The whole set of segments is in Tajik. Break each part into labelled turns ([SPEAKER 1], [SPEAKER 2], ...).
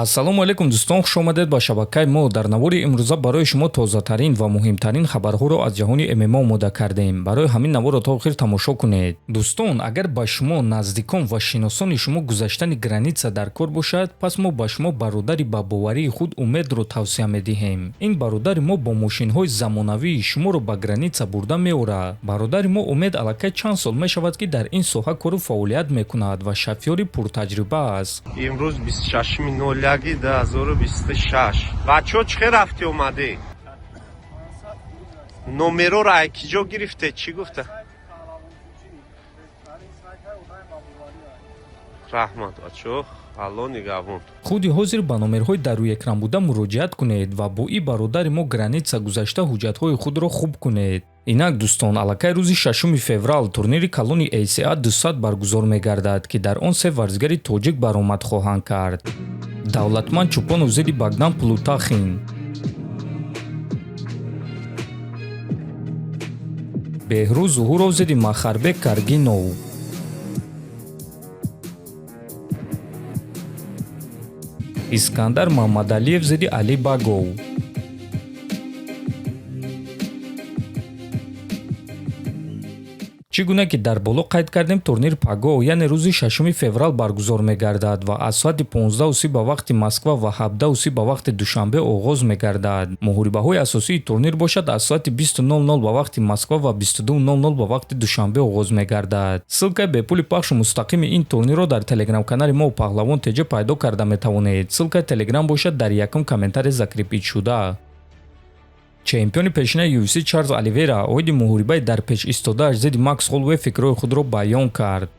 [SPEAKER 1] ассалому алайкум дӯстон, хуш омадед ба шабакаи мо. Дар навори имрӯза барои шумо тозатарин ва муҳимтарин хабарҳоро аз ҷаҳони ММА омода кардем. Барои ҳамин наворро то охир тамошо кунед. Дӯстон, агар ба шумо наздикон ва шиносони шумо гузаштани граница дар кор бошад, пас мо ба шумо бародари ба боварии худ Умедро тавсия медиҳем. Ин бародари мо бо мошинҳои замонавӣ шуморо ба граница бурда меорад. Бародари мо Умед аллакай чанд сол мешавад ки дар ин соҳа кору фаъолият мекунад ва шафёри пуртаҷриба аст.
[SPEAKER 2] имрӯз 26/01/2026. бачаҳо чӣ хел рафтӣ омадӣ? номероро ай ки ҷо гирифте? Чӣ гуфта? раҳмат бачаҳо, алло нигавон.
[SPEAKER 1] худи ҳозир ба номерҳои дар рӯи экран буда муроҷиат кунед ва бо ин бародари мо граница гузашта ҳуҷҷатҳои худро хуб кунед. Инак дӯстон, аллакай рӯзи 6 феврал турнири калони ACA 200 баргузор мегардад ки дар он се варзигари тоҷик баромад хоҳанд кард. Давлатманд Чӯпонов зидди Богдан Плутахин, Беҳрӯз Зуҳуров зидди Махарбек Каргинов, Искандар Мамадалиев зидди Али Багов, чӣ гуна ки дар боло қайд кардем, турнир паго яъне рӯзи 6 феврал баргузор мегардад ва аз соати 15:30 ба вақти Москва ва 17:30 ба вақти Душанбе оғоз мегардад. Муҳорибаҳои асосии турнир бошад аз соати 20:00 ба вақти Москва ва 22:00 ба вақти Душанбе оғоз мегардад. ссилкаи бепули пахшу мустақими ин турнирро дар телеграм-канали мо Паҳлавон теҷа пайдо карда метавонед. ссилкаи телеграм бошад дар якум комментария закрепитшуда. чемпиони пешинаи UFC Чарлз Оливейра оиди муҳорибаи дар печ истодааш зидди Макс Холлоуэй фикрҳои худро баён кард.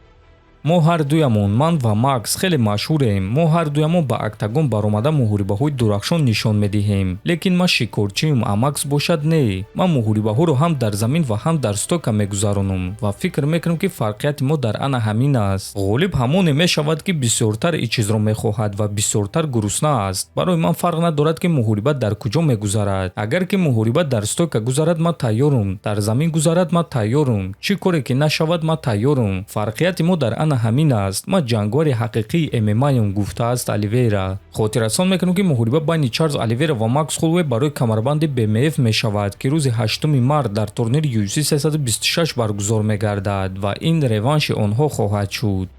[SPEAKER 1] мо ҳар дуямон, ман ва Макс хеле машҳурем. Мо ҳар дуямон ба октагон баромада муҳорибаҳои дурахшон нишон медиҳем. Лекин ман шикорчим, а Макс бошад не. Ман муҳорибаҳоро ҳам дар замин ва ҳам дар стойка мегузаронам ва фикр мекунам ки фарқияти мо дар ана ҳамин аст. ғолиб ҳамоне мешавад ки бисёртар ин чизро мехоҳад ва бисёртар гурусна аст. Барои ман фарқ надорад ки муҳориба дар куҷо мегузарад. Агар ки муҳориба дар стойка гузарад, ман тайёрам. Дар замин гузарад, ман тайёрам. Чӣ коре ки нашавад, ман тайёрам. Фарқияти мо дар ана ҳамин аст. Ман ҷангори ҳақиқии ММА-ям, гуфтааст Оливейра. хотиррасон мекунам ки муҳориба байни Чарлз Оливейра ва Макс Холлоуэй барои камарбанди БМФ мешавад ки рӯзи 8 март дар турнири UFC 326 баргузор мегардад ва ин реванши онҳо хоҳад шуд.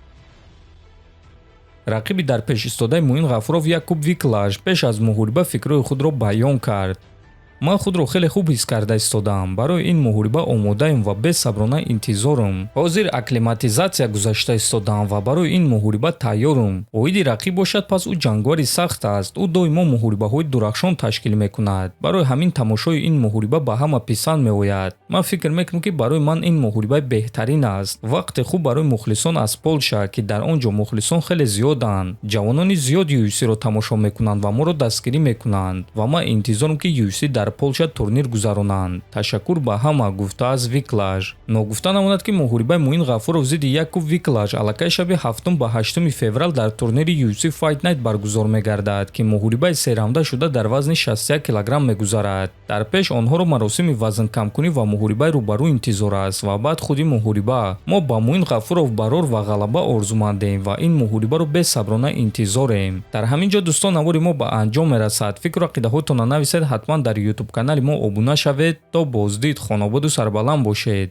[SPEAKER 1] рақиби дар пеш истодаи Муин Ғафуров Якуб Виклаш пеш аз муҳориба фикрҳои худро баён кард. ман худро хеле хуб ҳис карда истодам. Барои ин муҳориба омодаем ва бесаброна интизорам. ҳозир акклиматизатсия гузашта истодам ва барои ин муҳориба тайёрам. оиди рақиб бошад, пас ӯ ҷангори сахт аст. ӯ доимо муҳорибаҳои дурахшон ташкил мекунад. барои ҳамин тамошои ин муҳориба ба ҳама писанд меояд. ман фикр мекунам ки барои ман ин муҳорибаи беҳтарин аст. вақте хуб барои мухлисон аз Полша ки дар он ҷо мухлисон хеле зиёданд. ҷавонони зиёд UFC-ро тамошо мекунанд ва моро дастгирӣ мекунанд ва ман интизорам ки UFC дар Полша турнир гузаронанд. ташаккур ба ҳама, гуфтааст Виклаш. ногуфта намонад ки муҳорибаи Муин Ғафуров зидди Якуб Виклаш аллакай шаби 7 ба 8 феврал дар турнири UFC Fight Night баргузор мегардад ки муҳорибаи сераунда шуда дар вазни 61 килограмм мегузарад. дар пеш онҳоро маросими вазнкамкунӣ ва муҳорибаи рӯбарӯ интизор аст ва баъд худи муҳориба. мо ба Муин Ғафуров барор ва ғалаба орзумандем ва ин муҳорибаро бесаброна интизорем. дар ҳамин ҷо дӯстон, навори мо ба анҷом мерасад. фикру ақидаҳоятонро нависед. ҳатман дар YouTube канали мо обуна шавед. то боздид, хонободу сарбаланд бошед.